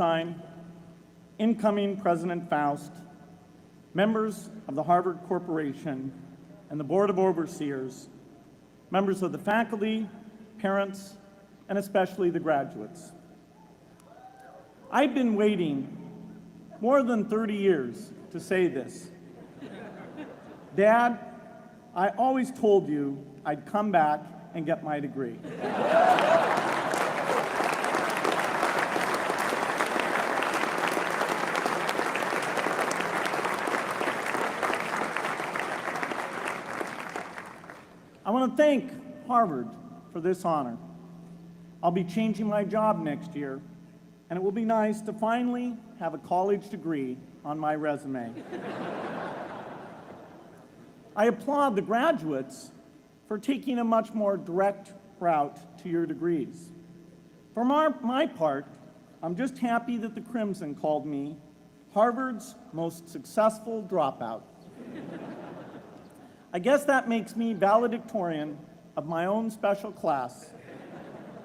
Bernstein, incoming President Faust, members of the Harvard Corporation and the Board of Overseers, members of the faculty, parents, and especially the graduates. I've been waiting more than 30 years to say this. Dad, I always told you I'd come back and get my degree. I want to thank Harvard for this honor. I'll be changing my job next year, and it will be nice to finally have a college degree on my resume. I applaud the graduates for taking a much more direct route to your degrees. For my part, I'm just happy that the Crimson called me Harvard's most successful dropout. I guess that makes me valedictorian of my own special class.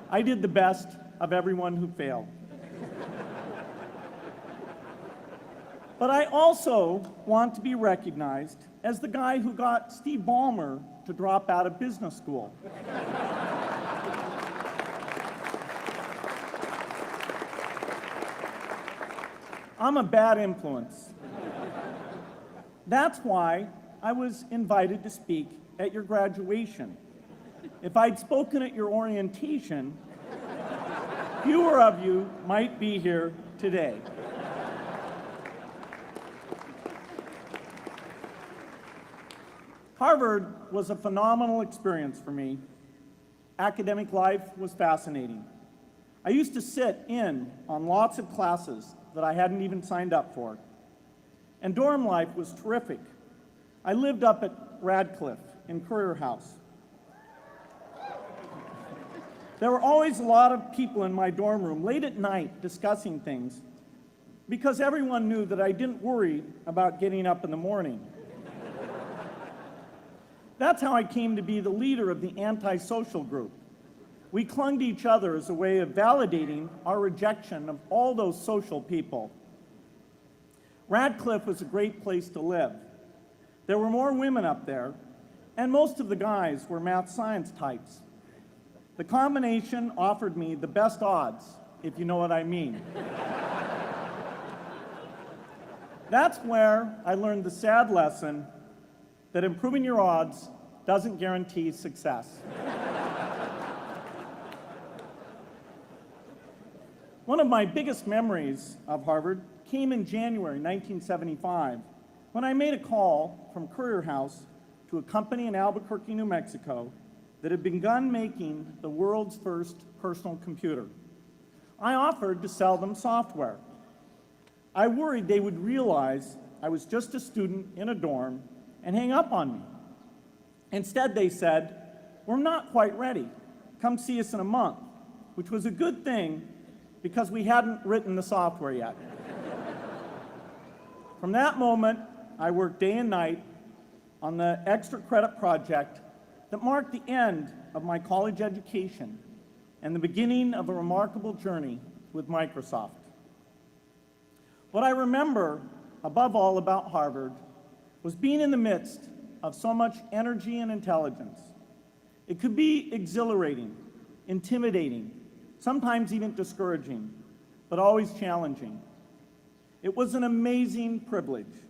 I did the best of everyone who failed. But I also want to be recognized as the guy who got Steve Ballmer to drop out of business school. I'm a bad influence. That's why I was invited to speak at your graduation. If I'd spoken at your orientation, fewer of you might be here today. Harvard was a phenomenal experience for me. Academic life was fascinating. I used to sit in on lots of classes that I hadn't even signed up for. And dorm life was terrific. I lived up at Radcliffe in Currier House. There were always a lot of people in my dorm room late at night discussing things because everyone knew that I didn't worry about getting up in the morning. That's how I came to be the leader of the antisocial group. We clung to each other as a way of validating our rejection of all those social people. Radcliffe was a great place to live. There were more women up there, and most of the guys were math science types. The combination offered me the best odds, if you know what I mean. That's where I learned the sad lesson that improving your odds doesn't guarantee success. One of my biggest memories of Harvard came in January 1975, when I made a call from Currier House to a company in Albuquerque, New Mexico, that had begun making the world's first personal computer. I offered to sell them software. I worried they would realize I was just a student in a dorm and hang up on me. Instead, they said, "We're not quite ready. Come see us in a month," which was a good thing because we hadn't written the software yet. From that moment, I worked day and night on the extra credit project that marked the end of my college education and the beginning of a remarkable journey with Microsoft. What I remember above all about Harvard was being in the midst of so much energy and intelligence. It could be exhilarating, intimidating, sometimes even discouraging, but always challenging. It was an amazing privilege,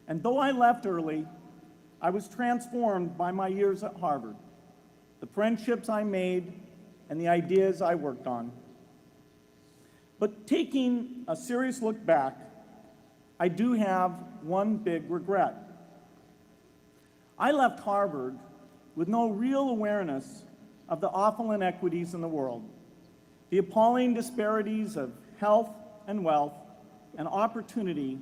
and though I left early, I was transformed by my years at Harvard, the friendships I made, and the ideas I worked on. But taking a serious look back, I do have one big regret. I left Harvard with no real awareness of the awful inequities in the world, the appalling disparities of health and wealth and opportunity